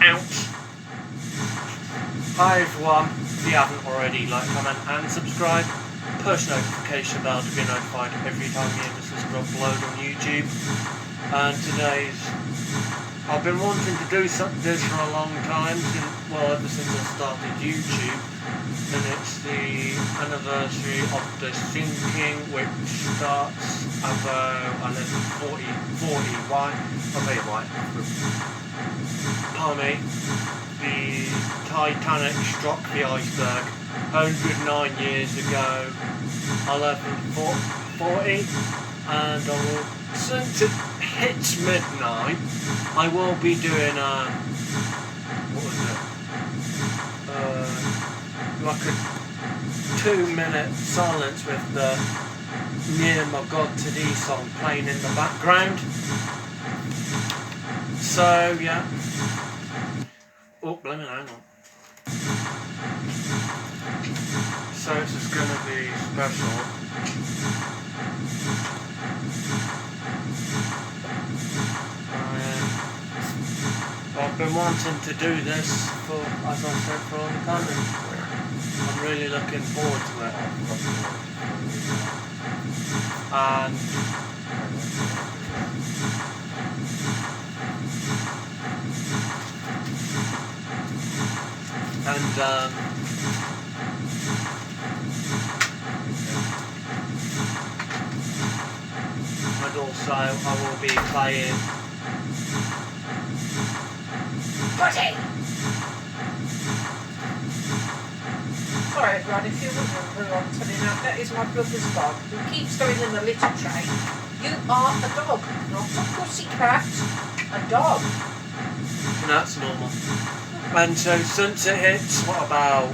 out. Hi everyone, if you haven't already, like, comment and subscribe. Push notification bell to be notified every time me and this is upload on YouTube. And I've been wanting to do this for a long time, ever since I started YouTube. And it's the anniversary of the sinking, which starts about 11:41. I'll tell you why. Pardon me. The Titanic struck the iceberg 109 years ago, 11:40, and since it hits midnight, I will be doing like a 2-minute silence with the Near My God to Thee song playing in the background. So yeah. Oh, blimey, hang on. So this is going to be special. I've been wanting to do this for, as I said, for a long time. I'm really looking forward to it. And also I will be playing Putty! Sorry everyone, if you're wondering who I'm telling out, that is my brother's dog who keeps going in the litter tray. You are a dog, not a pussycat, a dog. And that's normal. And so since it hits, what about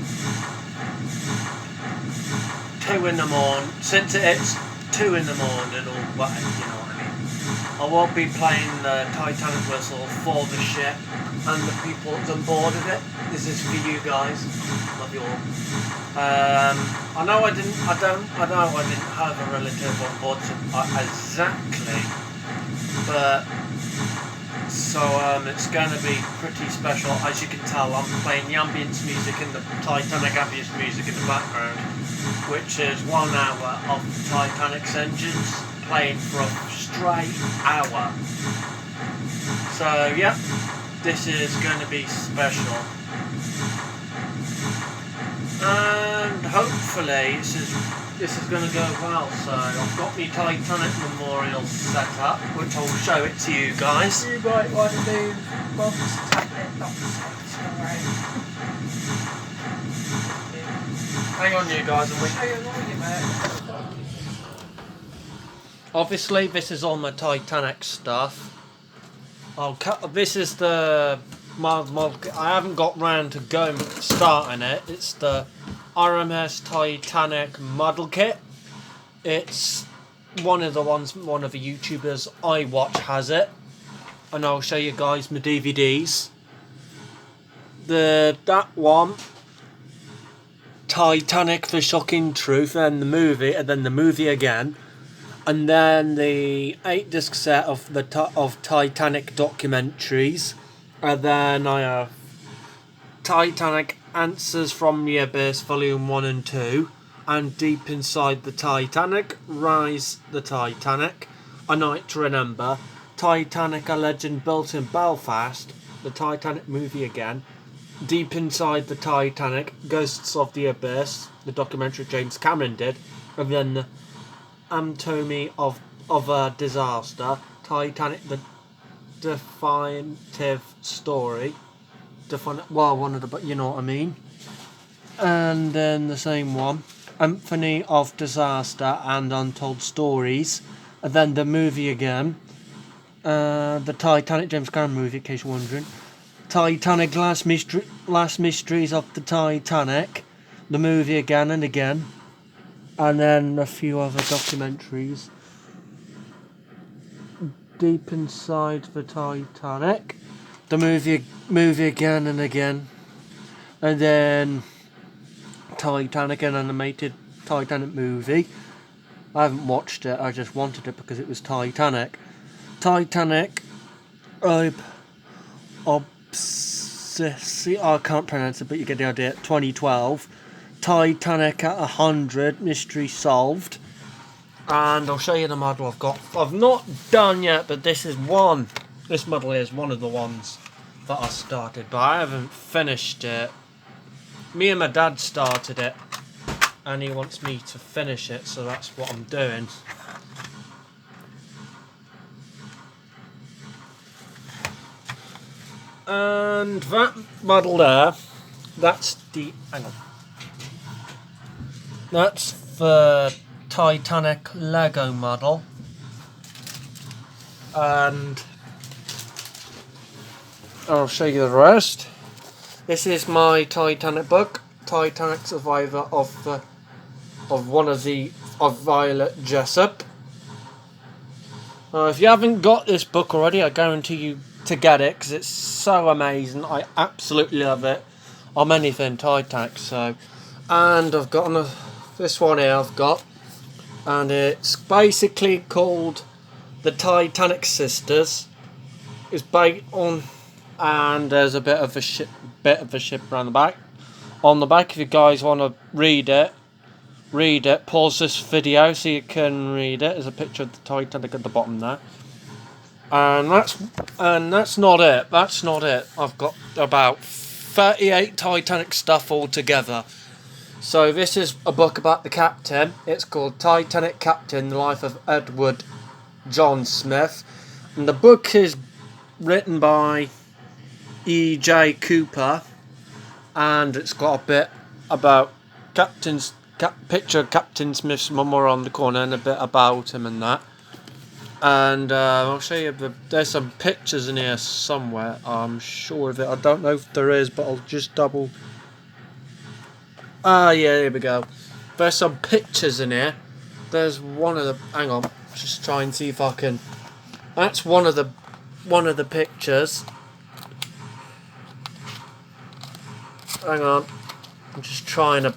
2 in the morning, since it hits 2 in the morning or whatever, you know what I mean, I won't be playing the Titanic whistle for the ship and the people that's on board of it. This is for you guys. Love you all. I know I didn't have a relative on board exactly, but so it's going to be pretty special. As you can tell, I'm playing the ambience music and the Titanic ambience music in the background, which is 1 hour of the Titanic's engines playing for a straight hour. So yeah, this is going to be special. And hopefully this is going to go well. So I've got my Titanic memorial set up, which I'll show it to you guys. You might want to move Bob's tablet upstairs. Hang on, you guys, and Show you all your work. obviously this is all my Titanic stuff. This is the I haven't got round to going starting it. It's the RMS Titanic model kit. It's one of the YouTubers I watch has it, and I'll show you guys my DVDs. That one, Titanic: The Shocking Truth, and the movie, and then the movie again, and then the 8-disc set of Titanic documentaries. And then I have Titanic: Answers from the Abyss Volume 1 and 2, and Deep Inside the Titanic, Rise the Titanic, A Night to Remember, Titanic: A Legend Built in Belfast, the Titanic movie again, Deep Inside the Titanic, Ghosts of the Abyss, the documentary James Cameron did, and then the Anatomy of a Disaster, Titanic: The Definitive Story, one of the, you know what I mean, and then the same one, Anatomy of Disaster and Untold Stories, and then the movie again, the Titanic James Cameron movie, in case you're wondering, Titanic: Last Mysteries of the Titanic, the movie again and again, and then a few other documentaries. Deep Inside the Titanic, the movie again and again, and then Titanic, an animated Titanic movie. I haven't watched it, I just wanted it because it was Titanic. Titanic, see, I can't pronounce it, but you get the idea. 2012, Titanic at 100, mystery solved. And I'll show you the model I've got. I've not done yet, but this is one. This model is one of the ones that I started, but I haven't finished it. Me and my dad started it, and he wants me to finish it, so that's what I'm doing. And that model there, that's the, hang on, that's the Titanic Lego model. And I'll show you the rest. This is my Titanic book, Titanic Survivor of Violet Jessup. If you haven't got this book already, I guarantee you to get it because it's so amazing. I absolutely love it. I'm anything Titanic. So, and I've got this one here. I've got, and it's basically called the Titanic Sisters. It's based on, and there's a bit of a ship around the back. On the back, if you guys want to read it. Pause this video so you can read it. There's a picture of the Titanic at the bottom there. And that's not it. That's not it. I've got about 38 Titanic stuff altogether. So this is a book about the captain. It's called Titanic Captain: The Life of Edward John Smith. And the book is written by E.J. Cooper. And it's got a bit about picture of Captain Smith's mummer on the corner and a bit about him and that. And I'll show you, there's some pictures in here somewhere, I'm sure of it. I don't know if there is, but I'll just double. Yeah, here we go. There's some pictures in here. There's one of the, hang on, just try and see if I can. That's one of the pictures. Hang on, I'm just trying to.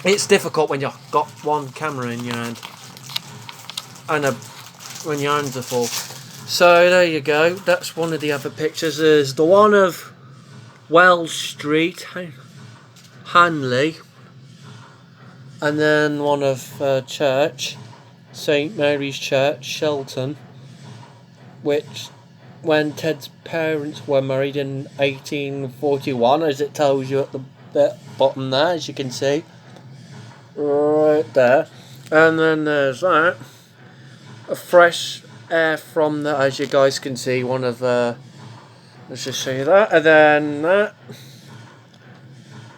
It's difficult when you've got one camera in your hand and when your hands are full. So there you go. That's one of the other pictures. There's the one of Wells Street, Hanley, and then one of church, St Mary's Church, Shelton, which when Ted's parents were married in 1841, as it tells you at the bottom there, as you can see. Right there. And then there's that. A fresh air from the, as you guys can see, one of let's just show you that. And then that.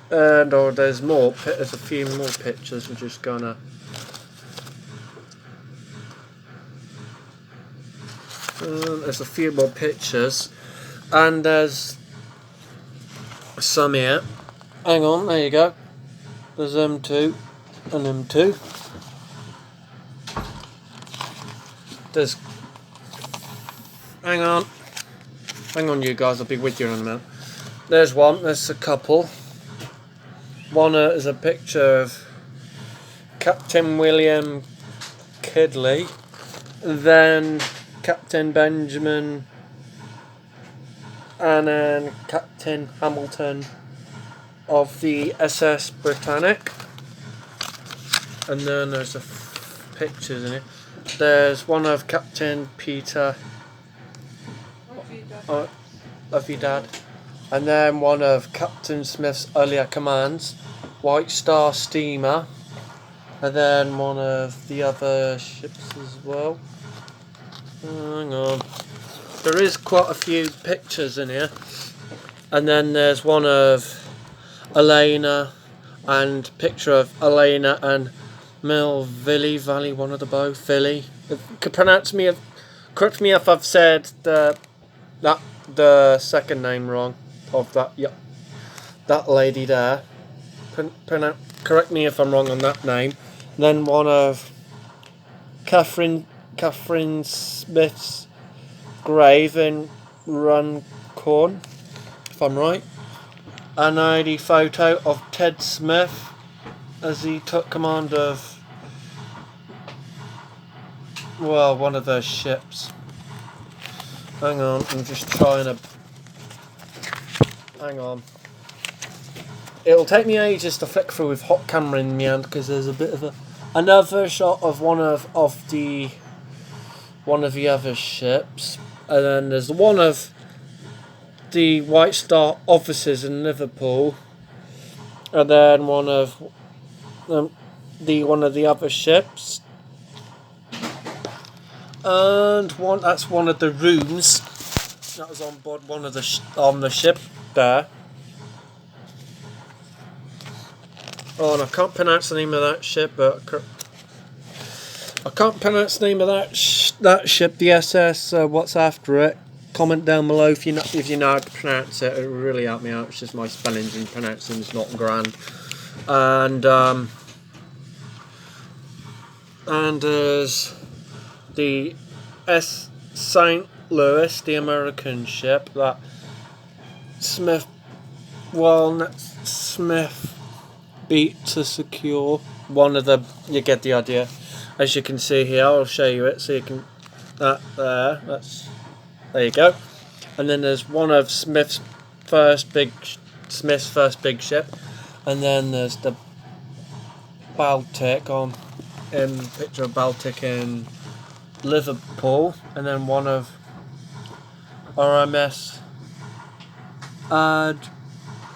And there's more. There's a few more pictures. We're just gonna. There's a few more pictures. And there's some here. Hang on, there you go. There's them two. And them two. There's. Hang on, you guys. I'll be with you in a minute. There's one. There's a couple. One is a picture of Captain William Kidley, then Captain Benjamin, and then Captain Hamilton of the SS Britannic. And then there's pictures in it. There's one of Captain Peter of your dad. And then one of Captain Smith's earlier commands, White Star steamer. And then one of the other ships as well. Hang on. There is quite a few pictures in here. And then there's one of Elena and picture of Elena and Melville Valley, one of the both, Philly. Correct me if I've said the second name wrong of that. Yep, that lady there. Correct me if I'm wrong on that name. Then one of Catherine Smith's grave in Runcorn, if I'm right. And a photo of Ted Smith as he took command of, well, one of those ships. Hang on, I'm just trying to. hang on. It'll take me ages to flick through with hot camera in the end because there's a bit of another shot of one of the other ships, and then there's one of the White Star officers in Liverpool, and then one of the other ships, and that's one of the rooms that was on board one of on the ship there. Oh, and I can't pronounce the name of that ship, but I can't pronounce the name of that ship, the SS. What's after it? Comment down below if you know how to pronounce it. It would really help me out. It's just my spellings and pronouncing is not grand. And there's the St. Louis, the American ship that Smith beat to secure. You get the idea. As you can see here, I'll show you it so you can. There you go. And then there's one of Smith's first big ship, and then there's the Baltic picture of Baltic in Liverpool, and then one of RMS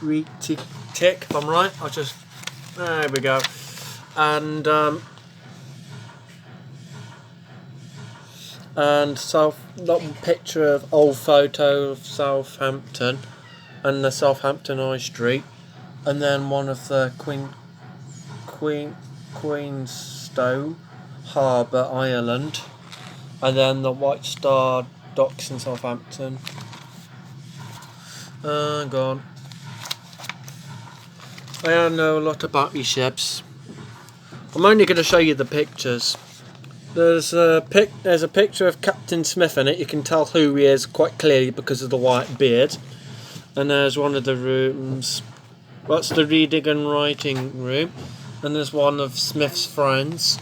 Adriatic, if I'm right. There we go. And picture of old photo of Southampton and the Southampton High Street, and then one of the Queenstowe Harbour, Ireland, and then the White Star docks in Southampton. Gone. I don't know a lot about these ships. I'm only going to show you the pictures. There's a picture of Captain Smith in it. You can tell who he is quite clearly because of the white beard. And there's one of the rooms. That's the reading and writing room. And there's one of Smith's friends.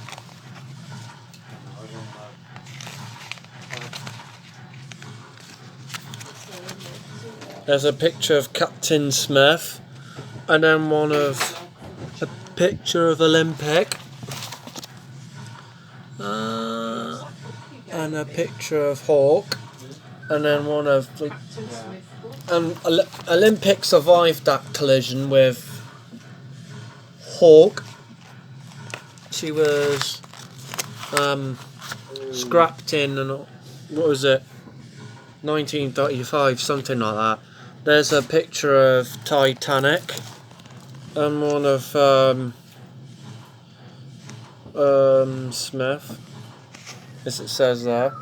There's a picture of Captain Smith. And then a picture of Olympic. And a picture of Hawk, and then one of the. Olympic survived that collision with Hawk. She was scrapped in, and what was it, 1935, something like that. There's a picture of Titanic, and one of Smith, as it says there,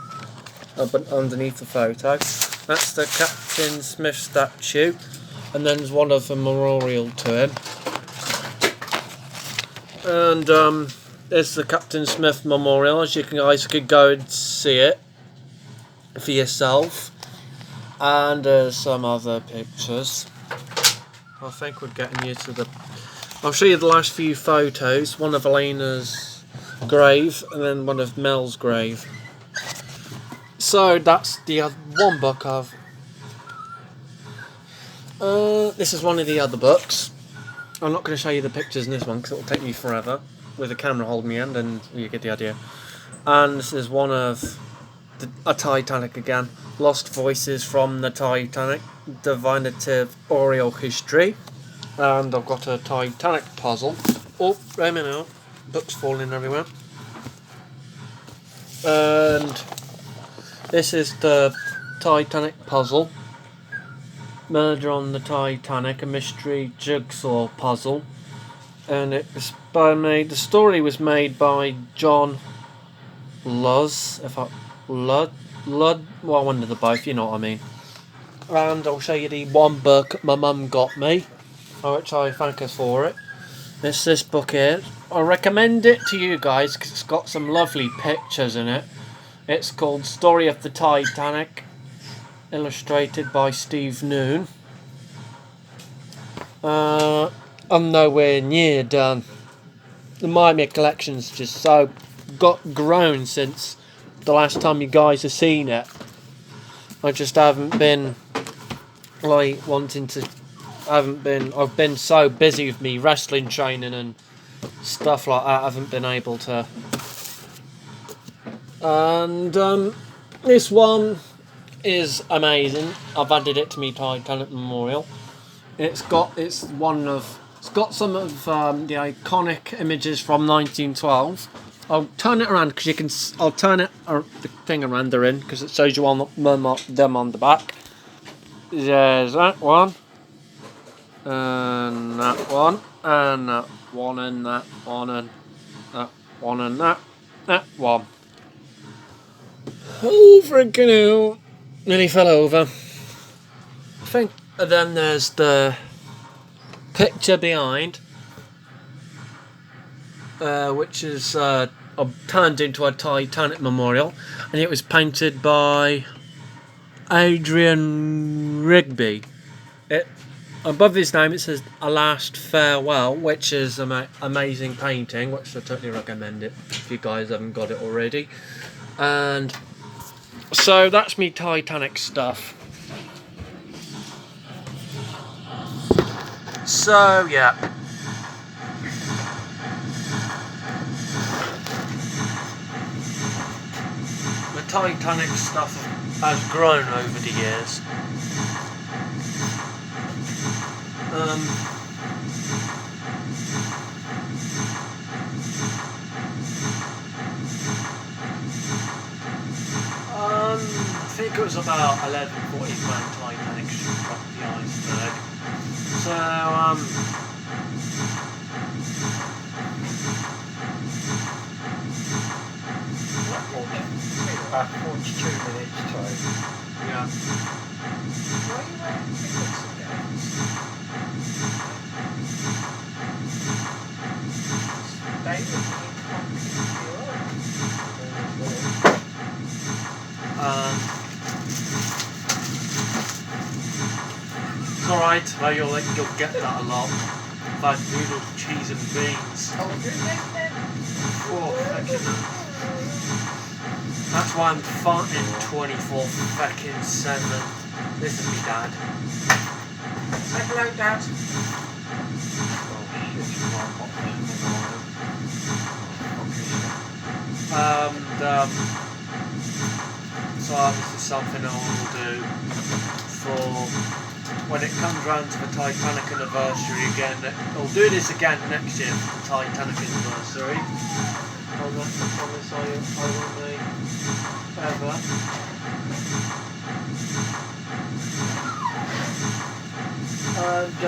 but underneath the photo. That's the Captain Smith statue, and then there's one of a memorial to him. And there's the Captain Smith memorial, as you guys could go and see it for yourself. And there's some other pictures. I think we're getting you to the. I'll show you the last few photos. One of Elena's grave, and then one of Mel's grave. So that's the one book of. This is one of the other books. I'm not going to show you the pictures in this one because it will take me forever with the camera holding me in, and you get the idea. And this is one of a Titanic again. Lost Voices from the Titanic, Divinative Oral History, and I've got a Titanic puzzle. Oh, wait a minute. Books falling everywhere. And this is the Titanic puzzle. Murder on the Titanic, a mystery jigsaw puzzle. And it was the story was made by John Luz, well, one of the both, you know what I mean. And I'll show you the one book my mum got me, which I thank her for it. It's this book here. I recommend it to you guys because it's got some lovely pictures in it. It's called Story of the Titanic, illustrated by Steve Noon. I'm nowhere near done. My collection's just so grown since the last time you guys have seen it. I just haven't been like wanting to I've been so busy with me wrestling training and stuff like that. I haven't been able to. And this one is amazing. I've added it to me Titanic Memorial. It's got some of the iconic images from 1912. I'll turn it around because you can. I'll turn the thing around they're in because it shows you on them on the back. There's that one, and that one, and that one, and that one, and that one, and that one. Oh, freaking hell! Nearly fell over. I think. And then there's the picture behind, which is turned into a Titanic memorial, and it was painted by Adrian Rigby. Above his name it says "A Last Farewell," which is amazing painting, which I totally recommend it if you guys haven't got it already. And so that's me Titanic stuff. So yeah. The Titanic stuff has grown over the years. I think it was about 11:40 when Titanic struck the iceberg. So about 42 minutes time. yeah. Why are you wearing tickets again? Stay with me in It's alright, well, you'll get that a lot. Like noodles, cheese and beans. Oh, do they then? Oh, fucking hell. That's why I'm farting 24/7. This is me dad. Say hello, Dad. So this is something I will do for when it comes round to the Titanic anniversary again. I'll do this again next year for the Titanic anniversary. Oh, that's the promise I will make ever. And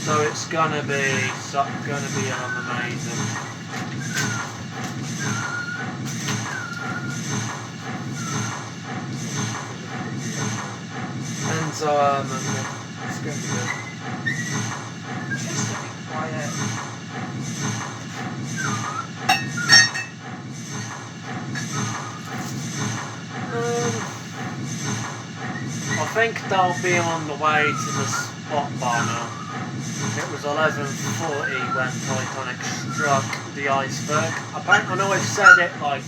so it's gonna be amazing. And so it's gonna be good. Just to be quiet. I think they'll be on the way to the spot bar now. It was 11:40 when Titanic struck the iceberg. I know I said it like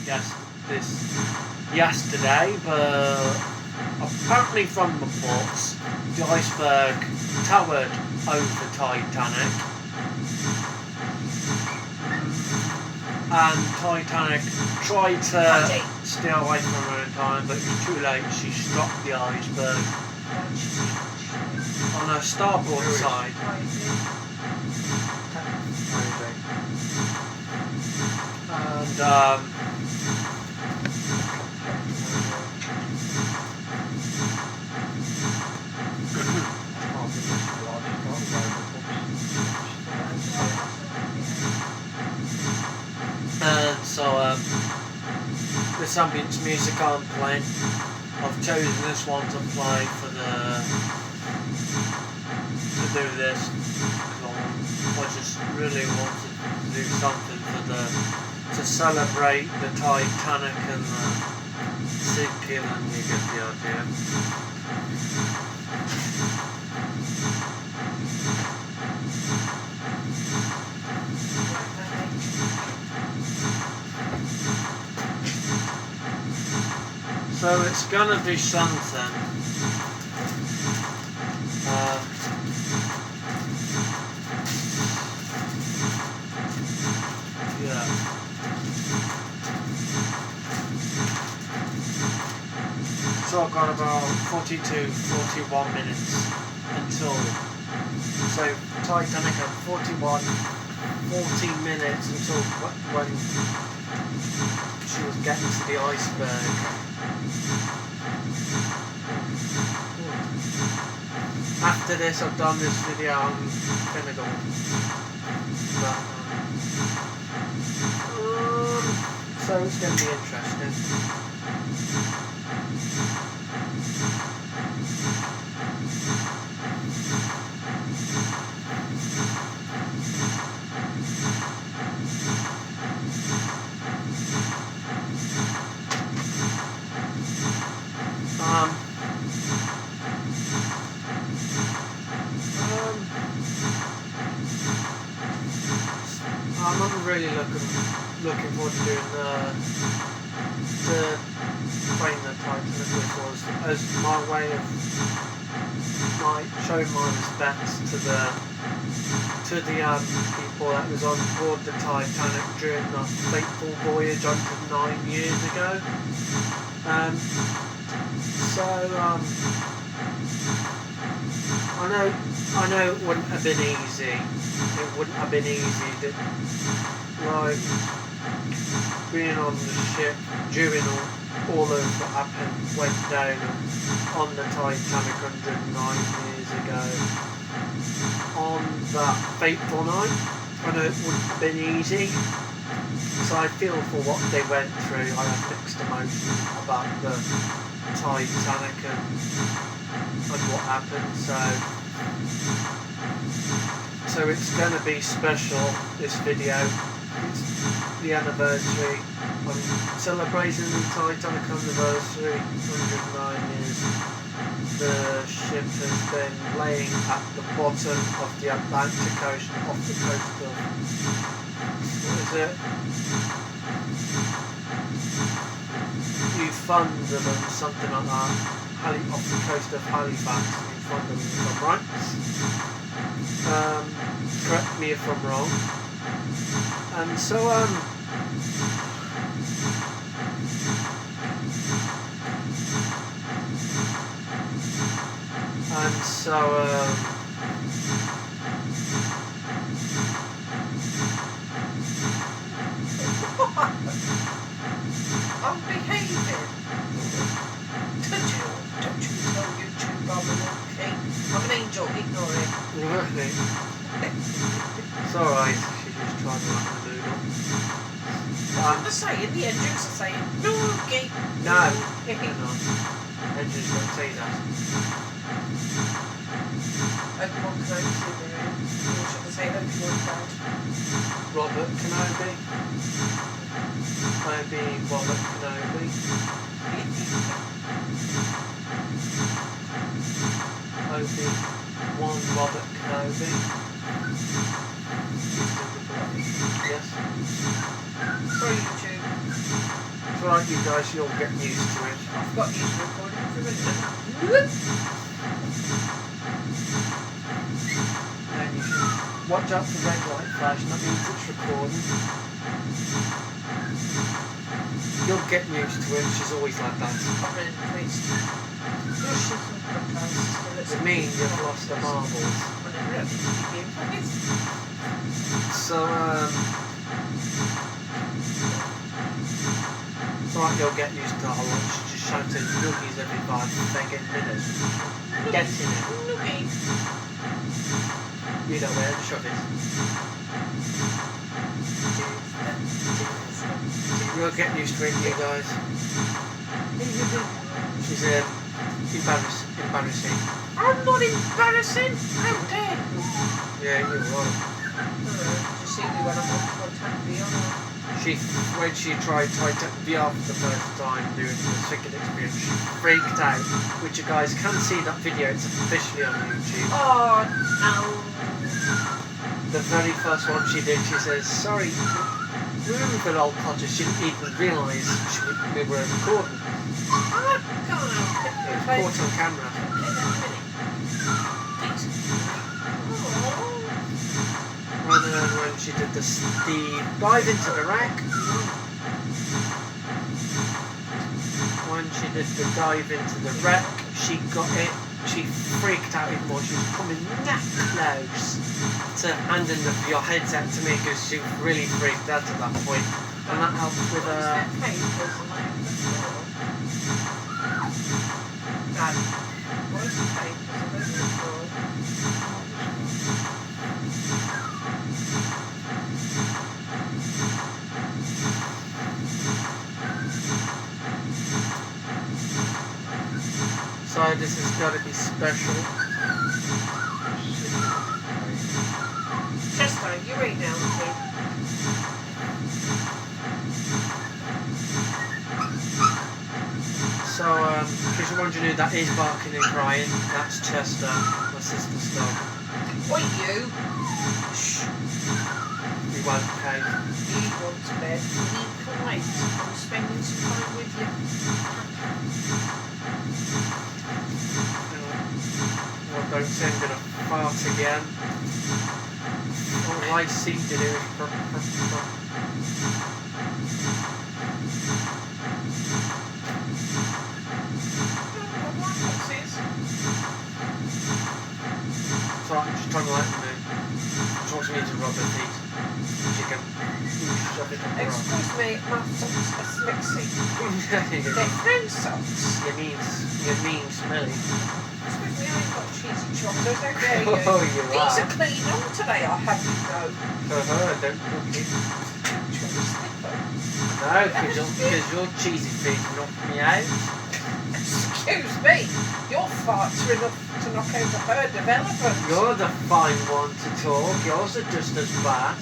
yesterday, but apparently from reports, the iceberg towered over Titanic. And Titanic tried to stay away from her in time, but it was too late. She struck the iceberg on her starboard side. And so this ambient music I'm playing, I've chosen this one to play to do this because I just really wanted to do something to celebrate the Titanic and the sinking, and you get the idea. So it's gonna be something. Yeah. So I've got about 42, 41 minutes until. So Titanic at 41, 14 minutes until when she was getting to the iceberg. After this, I've done this video, I'm gonna go. But, so it's gonna be interesting. I'm not really looking forward to doing playing the Titanic was as my way of showing my respects to the people that was on board the Titanic during the fateful voyage under 9 years ago. I know it wouldn't have been easy. It wouldn't have been easy to, like, being on the ship during all of what happened, went down on the Titanic 109 years ago. On that fateful night, I know it wouldn't have been easy. So I feel for what they went through. I have mixed emotions about the Titanic and what happened. So it's going to be special, this video. It's the anniversary. I'm celebrating the Titanic anniversary, 109 years. The ship has been laying at the bottom of the Atlantic Ocean, off the coast of, what is it? Newfoundland, something like that. Off the coast of Halifax, Newfoundland, if I'm right. Correct me if I'm wrong. And so I'm behaving. Don't you tell YouTube I'm an okay. I'm an angel, ignore it. Really? It's alright, she's just trying to like a noodle. That's what they're saying, the engines are saying, no, okay. No, they're not. Engines don't say that. Obi-Wan Kenobi's in the room. Or should I say Obi-Wan Dad? Robert Kenobi. Robert Kenobi. Obi-Wan Robert Kenobi. Yes. Sorry, YouTube. It's alright, you guys, you'll get used to it. I've got used to recording for a minute. Then you should watch out for red light flash, and that means it's recording. You'll get used to it, she's always like that. I'm really pleased. It means you've lost the marbles. So, it's alright, you'll get used to it a lot. She's just shouting noogies every 5 second minutes. Get in it. Noogie. You know where the shove is. You'll get used to it, you guys. She's embarrassing. I'm not embarrassing. How dare you? Yeah, you're right. Did you see me when I'm on Titanic VR? When she tried Titanic VR for the first time doing the second experience, she freaked out. Which you guys can see that video, it's officially on YouTube. Oh no. The very first one she did, she says, sorry, we were in an old cottage, she didn't even realise we were recording. It was caught on camera. And then when she did the dive into the wreck, when she did the dive into the wreck, she freaked out even more. She was coming that close to handing your headset to me because she was really freaked out at that point. And that helped with So this has got to be special. Chester, you eat now, too. So, in case you're wondering who that is barking and crying, that's Chester, my sister's dog. Oi, you. Shh. He won't cave. He wants bed. He can wait. I'm spending some time with you. Well, don't say I'm gonna fart again. All I seem to do is So I'm just trying to let them in. She wants me to rub her feet. She can shove it up her arm. Excuse me, my socks are smixy. They're friend socks. You mean smelly. Excuse me, I ain't got cheesy chocolate, okay? Oh, you These are. are clean on today, I'll have you know. For her, don't cook it. No, because your cheesy feet knock me out. Excuse me, your farts are enough to knock over her development. You're the fine one to talk. Yours are just as bad.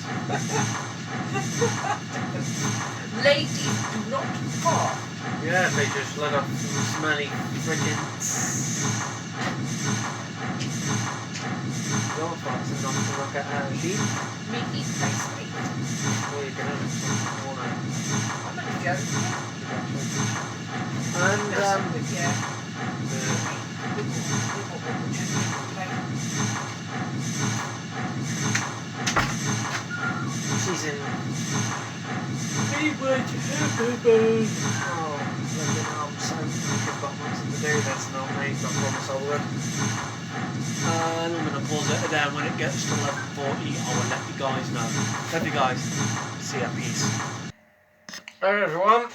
Ladies do not fart. Yeah, they just let off some smelly friggin' Your farts are enough to knock out her sheep. Me eat pastry. Well, you can have some more now. I'm gonna go. And, With you. she's in. Oh, I'm so I've got lots to do. That's not me. I promise I would. And I'm going to pause it down when it gets to 11:40. I will let you guys know. Love you guys. See ya. Peace. Hey everyone.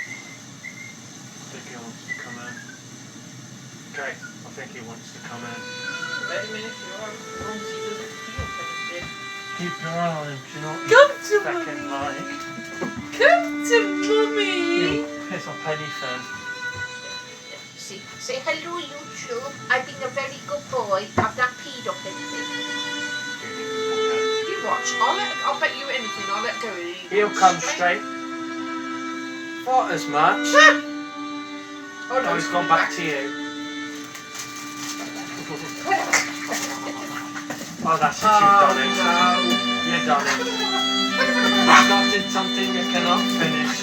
I think he wants to come in. Okay, I think he wants to come in. Wait a minute, you're on. He doesn't feel anything. Keep your eye on him, do you know what Come he's to fucking like? Come to mummy. You piss off Penny first. Say hello, YouTube. I've been a very good boy. I've not peed up anything. You watch. I'll bet you anything. I'll let go of you. He'll come straight. Thought as much. Oh no, He's gone back to you. Oh, that's it, you've done it. No. You've done it. You started something you cannot finish.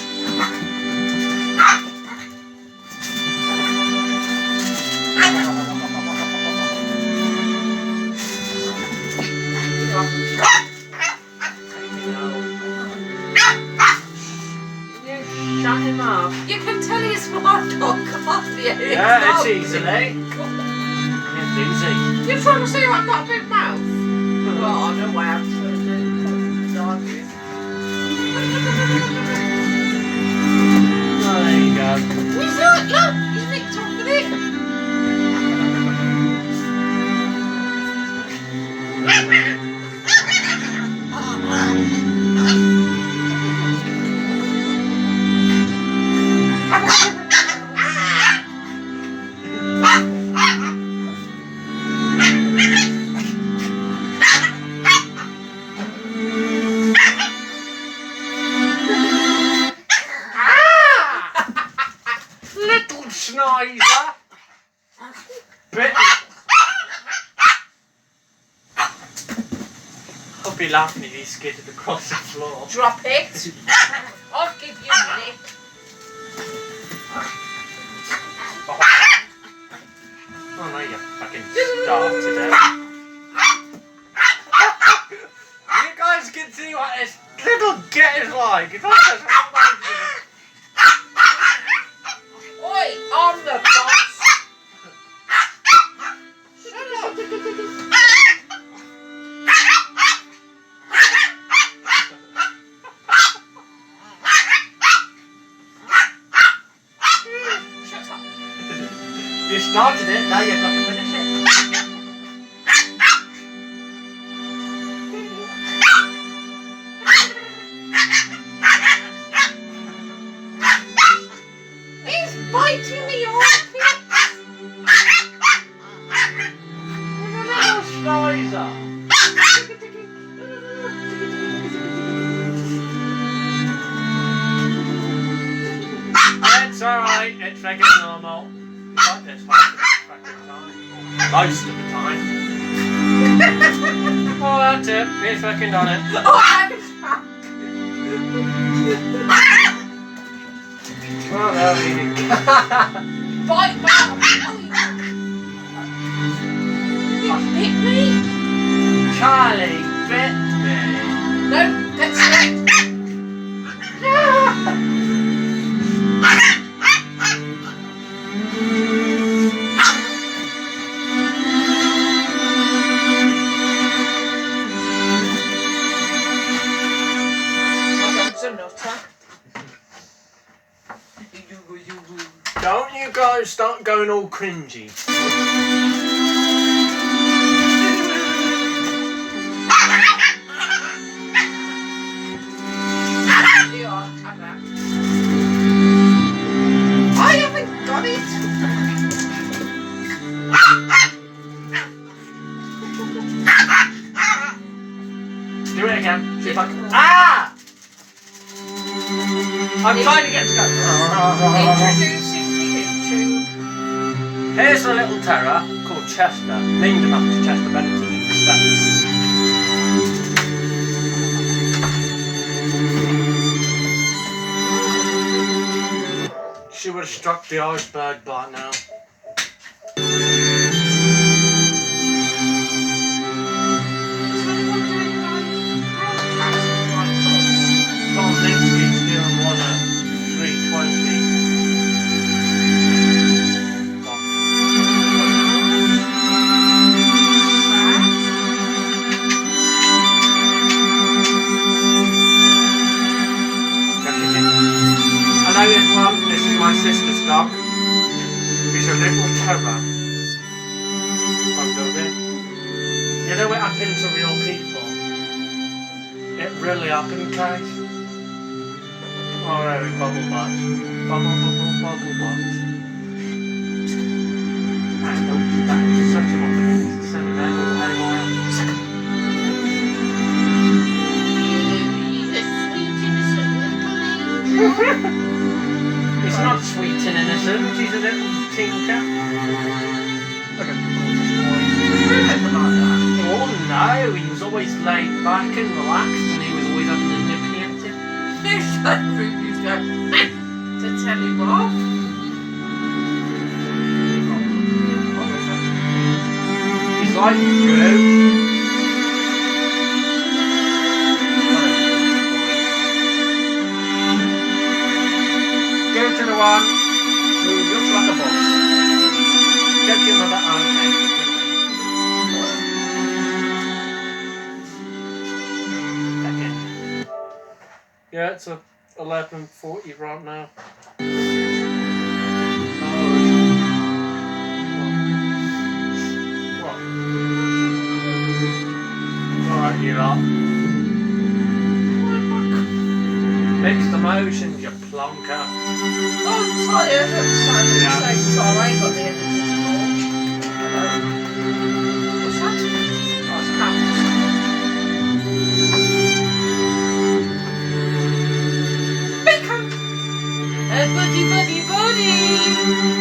Shut him up. You can tell he's smart dog, can't you? Yeah, it's easily. It's easy. You're trying to say I've got a big mouth? Well, I know I have to do. There you go. He's not, look, he's nicked off with it. Schneider. I'll be laughing at these skidded across the floor. Drop it. I'll give you a minute. Oh no, you fucking started it. You guys can see what this little get is like. It's like Oi, I'm the boss. Shut up. Shut up. You started it, now you've got to finish it. He's biting me armpit. Little Schnoizer. It's alright, it's regular normal. It's like this half the fucking time. Most of the time. Oh, that's it. He's fucking done it. Oh, I'm Oh, there we go. bite my arm. You bit me? Charlie bit me. No, that's it. Don't you guys start going all cringy. I haven't got it. Do it again. See if I can. Ah! I'm trying to get to go. Introducing to Here's a little terror called Chester, named him after Chester Bennington in respect. She would have struck the iceberg by now. Tom Linsky's doing one at 3:20. Hello everyone, this is my sister's dog. He's a little terror. I'm building. You know what happened to real people? It really happened, guys. Oh, there we bubble butts. Bubble, bubble, bubble butts. I know that is such a sentimental anymore. He's not sweet and innocent, he's a little tinker. Look at oh no, he was always laid back and relaxed and he was always having a nippy at him. to tell him off. He's like Drew. Go to the one who looks like a boss. Go to another okay. Yeah, it's a 11:40 right now. What? Alright, you lot. Mixed emotions, you plonker. I'm tired at the same time. I ain't got the energy to launch. What's that? That's cameras. Bacon! Buddy, buddy, buddy!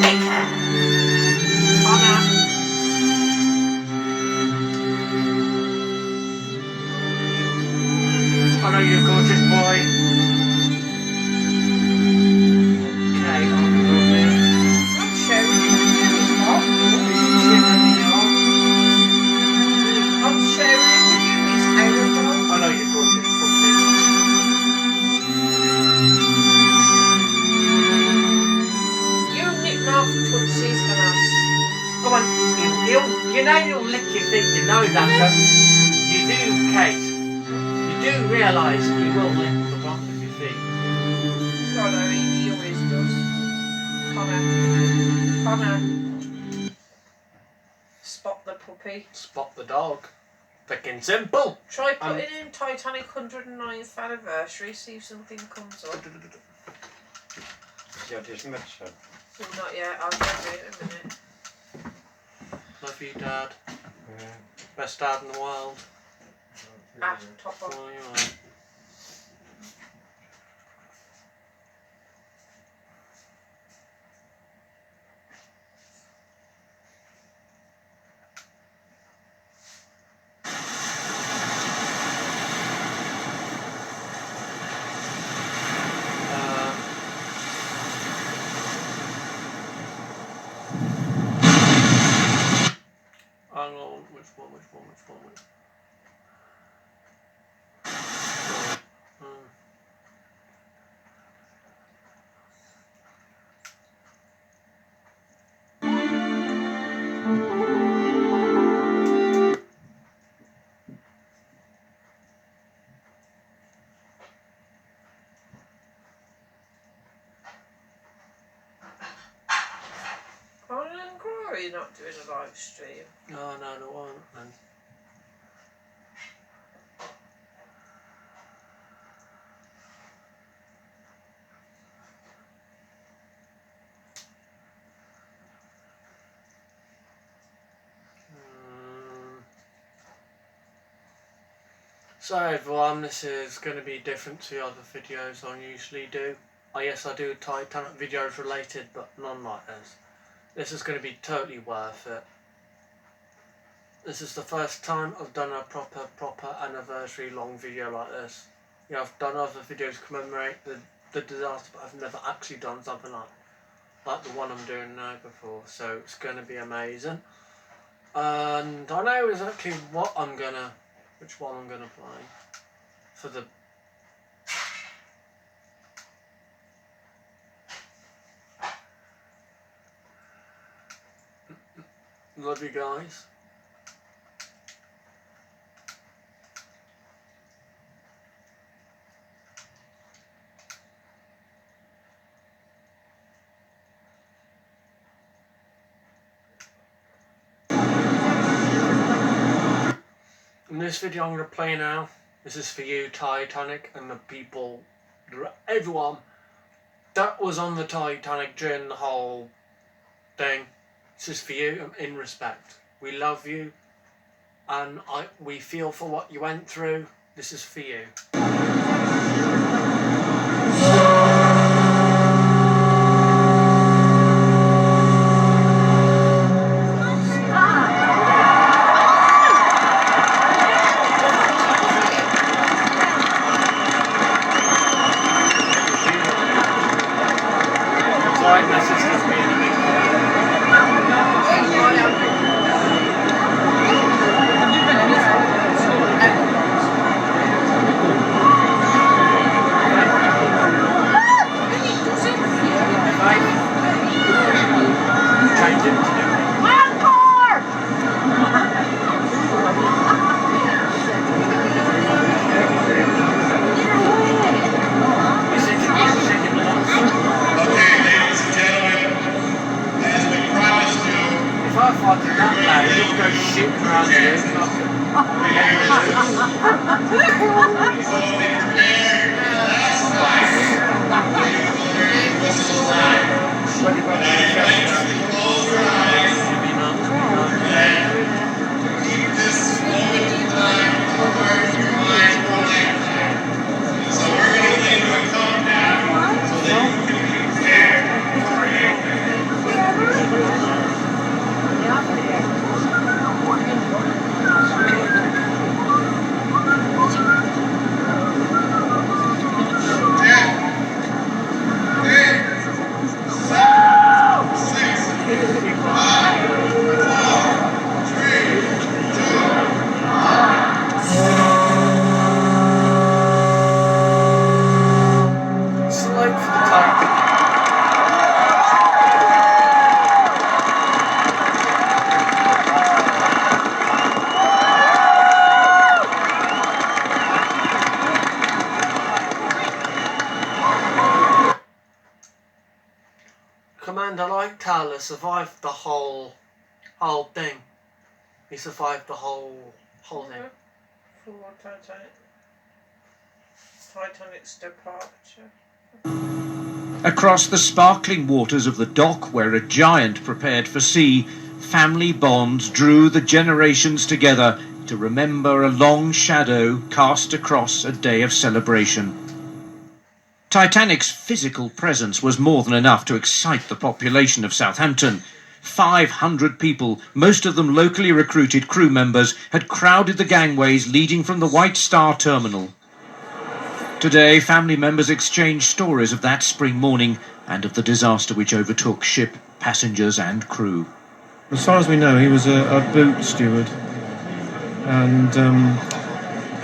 Bacon! Come out. know that, you do, Kate. You do realise you will lick the bottom of your feet. God, no, he always does. Connor. Spot the puppy. Spot the dog. Freaking simple. Try putting in Titanic 109th anniversary, see if something comes up. Ja, het is met zo. Well, not yet, I'll get it in a minute. Love you, Dad. Ja. Best dad in the world. Ah, top one. Well, you are. Hang on, which one? You're not doing a live stream. No, no one. And so everyone, this is going to be different to the other videos I usually do. Yes, I do Titanic videos related, but none like this. This is going to be totally worth it. This is the first time I've done a proper anniversary long video like this. Yeah, I've done other videos to commemorate the disaster, but I've never actually done something like the one I'm doing now before. So it's going to be amazing. And I know exactly which one I'm gonna play for the. Love you guys. In this video I'm going to play now, this is for you, Titanic, and the people, everyone that was on the Titanic during the whole thing. This is for you, in respect. We love you, and we feel for what you went through. This is for you. Sorry, my sister's being a big Commander like Tyler survived the whole thing. He survived the whole thing. For Titanic's departure. Across the sparkling waters of the dock where a giant prepared for sea, family bonds drew the generations together to remember a long shadow cast across a day of celebration. Titanic's physical presence was more than enough to excite the population of Southampton. 500 people, most of them locally recruited crew members, had crowded the gangways leading from the White Star terminal. Today, family members exchanged stories of that spring morning and of the disaster which overtook ship, passengers and crew. As far as we know, he was a boot steward, and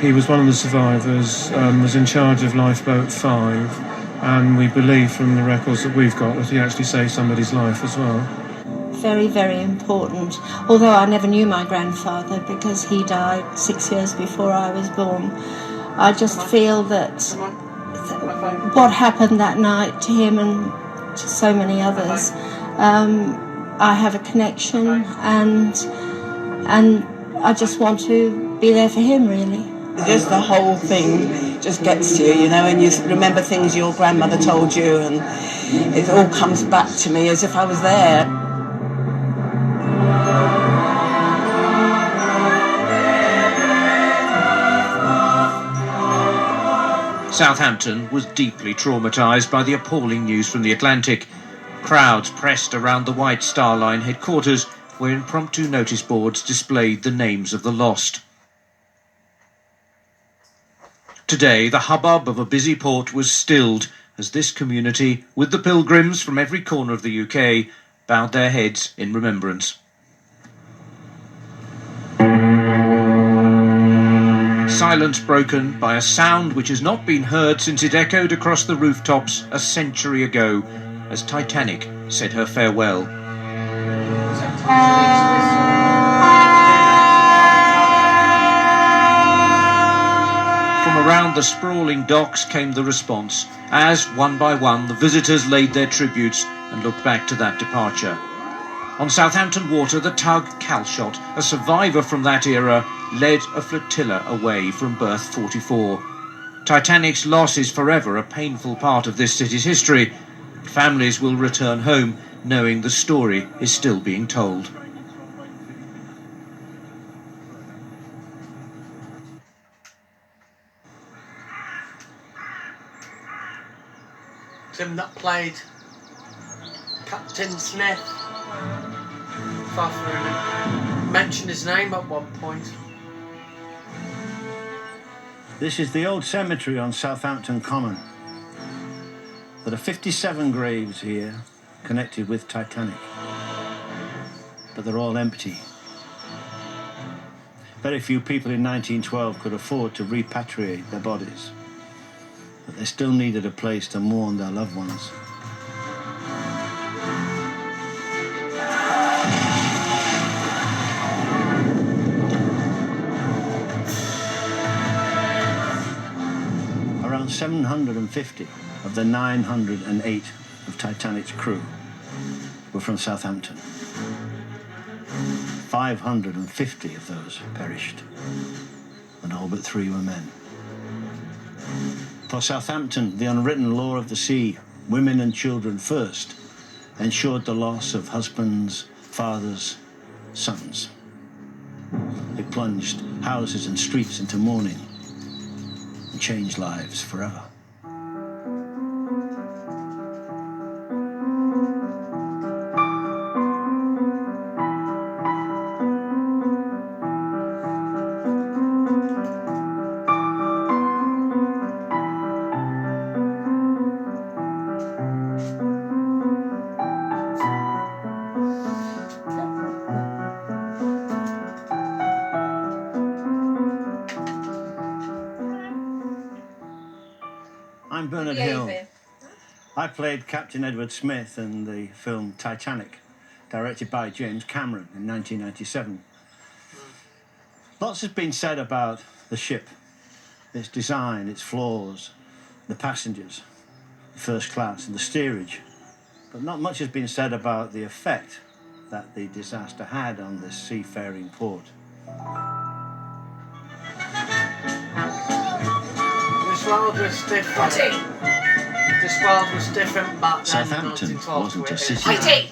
he was one of the survivors, was in charge of lifeboat 5, and we believe from the records that we've got that he actually saved somebody's life as well. Very, very important. Although I never knew my grandfather because he died 6 years before I was born. I just feel that what happened that night to him and to so many others, I have a connection, and I just want to be there for him, really. Just the whole thing just gets to you, you know, and you remember things your grandmother told you, and it all comes back to me as if I was there. Southampton was deeply traumatised by the appalling news from the Atlantic. Crowds pressed around the White Star Line headquarters, where impromptu notice boards displayed the names of the lost. Today, the hubbub of a busy port was stilled as this community, with the pilgrims from every corner of the UK, bowed their heads in remembrance. Silence broken by a sound which has not been heard since it echoed across the rooftops a century ago, as Titanic said her farewell. From around the sprawling docks came the response, as, one by one, the visitors laid their tributes and looked back to that departure. On Southampton water, the tug Calshot, a survivor from that era, led a flotilla away from berth 44. Titanic's loss is forever a painful part of this city's history. Families will return home knowing the story is still being told. Tim that played Captain Smith. Mentioned his name at one point. This is the old cemetery on Southampton Common. There are 57 graves here connected with Titanic, but they're all empty. Very few people in 1912 could afford to repatriate their bodies, but they still needed a place to mourn their loved ones. Around 750 of the 908 of Titanic's crew were from Southampton. 550 of those perished, and all but 3 were men. For Southampton, the unwritten law of the sea, women and children first, ensured the loss of husbands, fathers, sons. It plunged houses and streets into mourning and changed lives forever. I'm Bernard Hill. I played Captain Edward Smith in the film Titanic, directed by James Cameron in 1997. Lots has been said about the ship, its design, its flaws, the passengers, the first class and the steerage. But not much has been said about the effect that the disaster had on this seafaring port. This world was different. This world was different back then. Southampton wasn't a city. Whitey!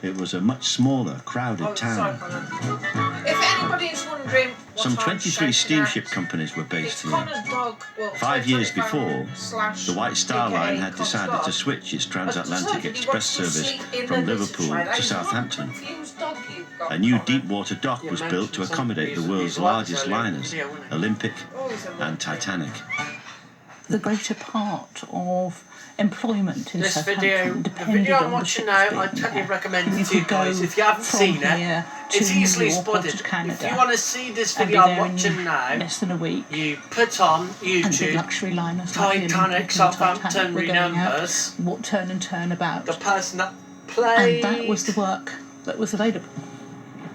It was a much smaller, crowded Oh, sorry, town. Connor. If anybody's wondering what Some I'm 23 shouting steamship at, companies were based it's here. Connor's dog. Well, 5 years Titanic before, fan / the White Star Line had Connor's decided dog to switch its has transatlantic decided he express wants to service sleep in from the Liverpool visitor to train. Southampton. What a confused dog you've got, A new Connor. deep-water dock You was built mentioned to some accommodate the reason world's these lights largest earlier in the liners, video, weren't it? Olympic Always a and lovely- Titanic. The greater part of employment in This Southampton video, the depended video on I'm the watching ships now, being I totally there. recommend You it to you could go guys. If you haven't from seen it, here it's to easily New York or spotted. to Canada If you want to see this and be video I'm there in watching now, less than a week. you put on And big YouTube luxury liners like the Titanic Olympic and the Southampton Titanic were going out, Remembers. what turn and turn about. The person that And played that was the work that was available.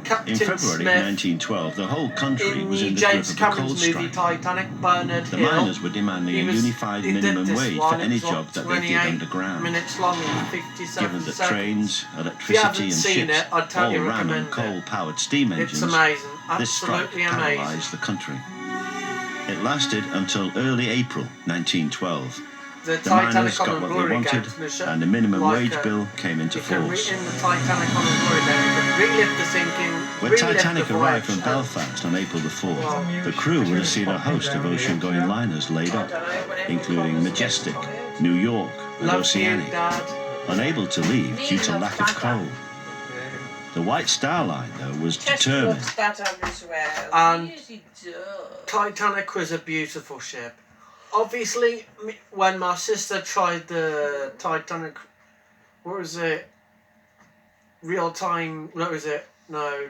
Captain In February Smith 1912, the whole country in was the in the grip James of a coal Cameron's movie strike. Titanic, Bernard The Hill. miners were demanding He a was- unified he did minimum this wage one, for any it was job that they did 28 underground. minutes long and 57 Given that seconds. trains, If you electricity haven't and seen ships it, I'd totally all ran on recommend it. coal-powered steam It's engines, amazing, this strike absolutely amazing. paralysed the country. It lasted until early April 1912. The The miners Titanic on got a what they blurry wanted, again, the ship, and the minimum like wage a- bill came into You can force. in the Titanic on a blurry again, you can relive the sinking, When relive Titanic the arrived voyage, from Belfast on April the 4th, Well, the crew would have seen a host of ocean-going liners laid up, including Majestic, New York, and Love you, Oceanic, Dad. unable to leave due to lack of coal. The White Star Line, though, was determined. That as well. And Yes, he does. Titanic was a beautiful ship. Obviously, when my sister tried the Titanic, what was it?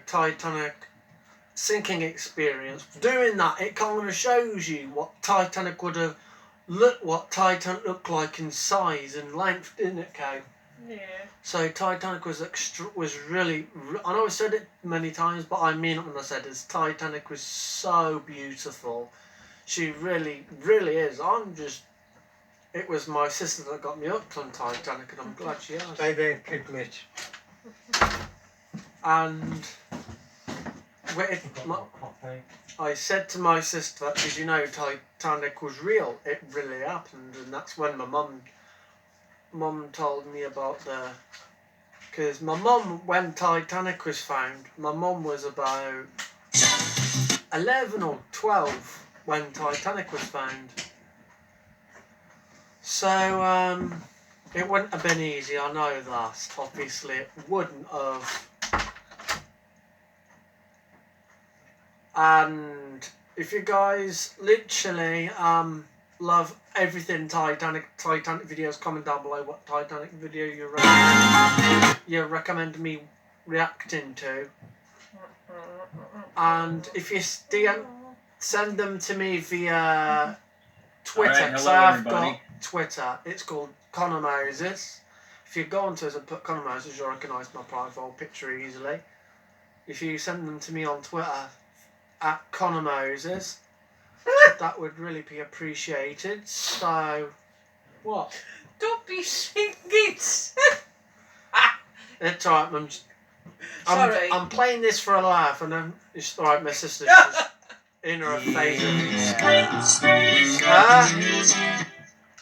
Titanic sinking experience. Doing that, it kind of shows you what Titanic would have what Titanic looked like in size and length, didn't it, Kay? Yeah. So Titanic was really. I know I said it many times, but I mean it when I said this. Titanic was so beautiful. She really, really is. It was my sister that got me up on Titanic, and I'm glad she has. Baby piglet. And I said to my sister, "Did you know Titanic was real? It really happened." And that's when my mum told me about because my mum, when Titanic was found, my mum was about 11 or 12 when Titanic was found. So it wouldn't have been easy, I know that. Obviously it wouldn't have. And if you guys literally love everything Titanic videos, comment down below what Titanic video you recommend me reacting to. And if you send them to me via Twitter, Alright, because hello, I've everybody. got Twitter. It's called Connor Moses. If you go onto it and put Connor Moses, you'll recognise my profile picture easily. If you send them to me on Twitter at Connor Moses, that would really be appreciated. So, what? Don't be singing. It's alright, Mum. Sorry. I'm playing this for a laugh, and then it's alright. My sister's just in her face.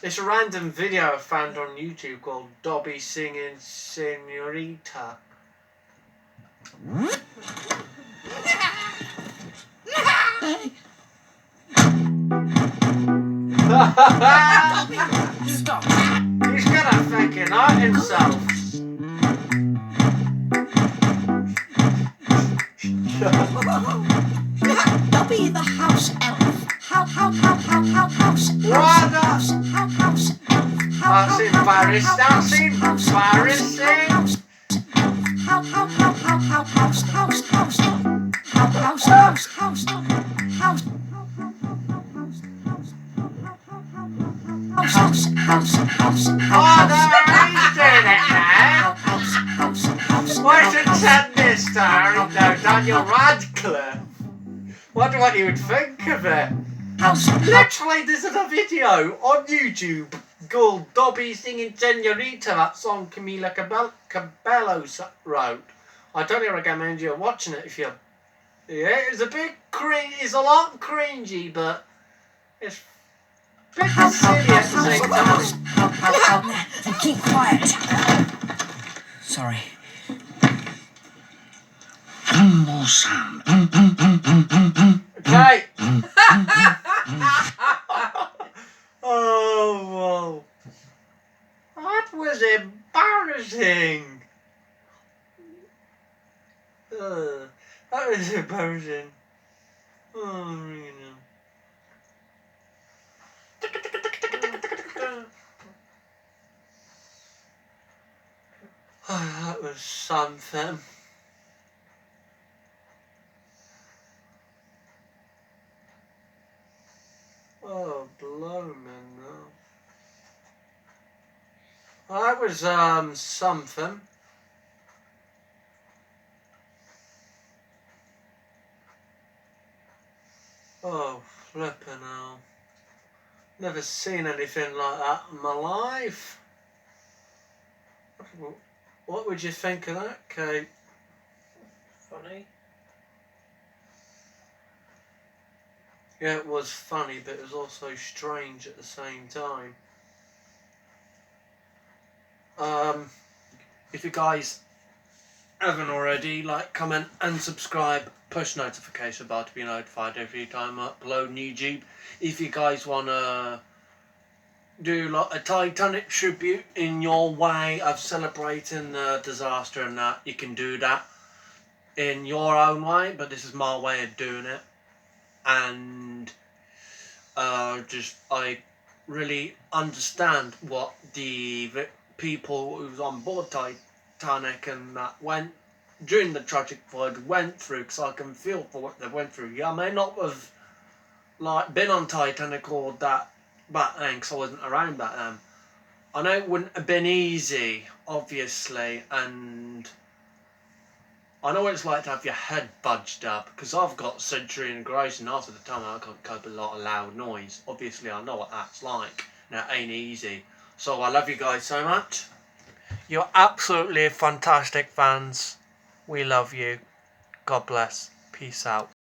It's a random video I found on YouTube called Dobby Singing Senorita. Stop. He's gonna fucking hurt himself. Dobby the house elf. House elf. That's embarrassing. That's embarrassing. Oh no, he's doing it now. Why should send this to Harry? No, Daniel Radcliffe. Wonder what you would think of it. Literally, there's a video on YouTube Gold Dobby singing Senorita, that song Camila Cabello wrote. I totally recommend you watching it if you. Yeah, it's a bit cringe. It's a lot cringy, but it's a bit silly at the same time. And keep quiet. Sorry. One more sound. Okay. Oh, whoa. That was embarrassing. That was embarrassing. Oh, you know. Oh, that was something. Oh, blow me now. That was something. Oh, flippin' hell. Never seen anything like that in my life. What would you think of that, Kate? Funny. Yeah, it was funny, but it was also strange at the same time. If you guys haven't already, like, comment and subscribe, push notification bell to be notified every time I upload on YouTube. If you guys want to do like a Titanic tribute in your way of celebrating the disaster and that, you can do that in your own way, but this is my way of doing it. And I really understand what the people who was on board Titanic and that went during the tragic voyage went through, because I can feel for what they went through. Yeah, I may not have like been on Titanic or that back then, because I wasn't around back then. I know it wouldn't have been easy, obviously, and I know what it's like to have your head budged up, because I've got sensory integration. Half of the time I can't cope with a lot of loud noise. Obviously I know what that's like, and it ain't easy. So I love you guys so much. You're absolutely fantastic fans. We love you. God bless. Peace out.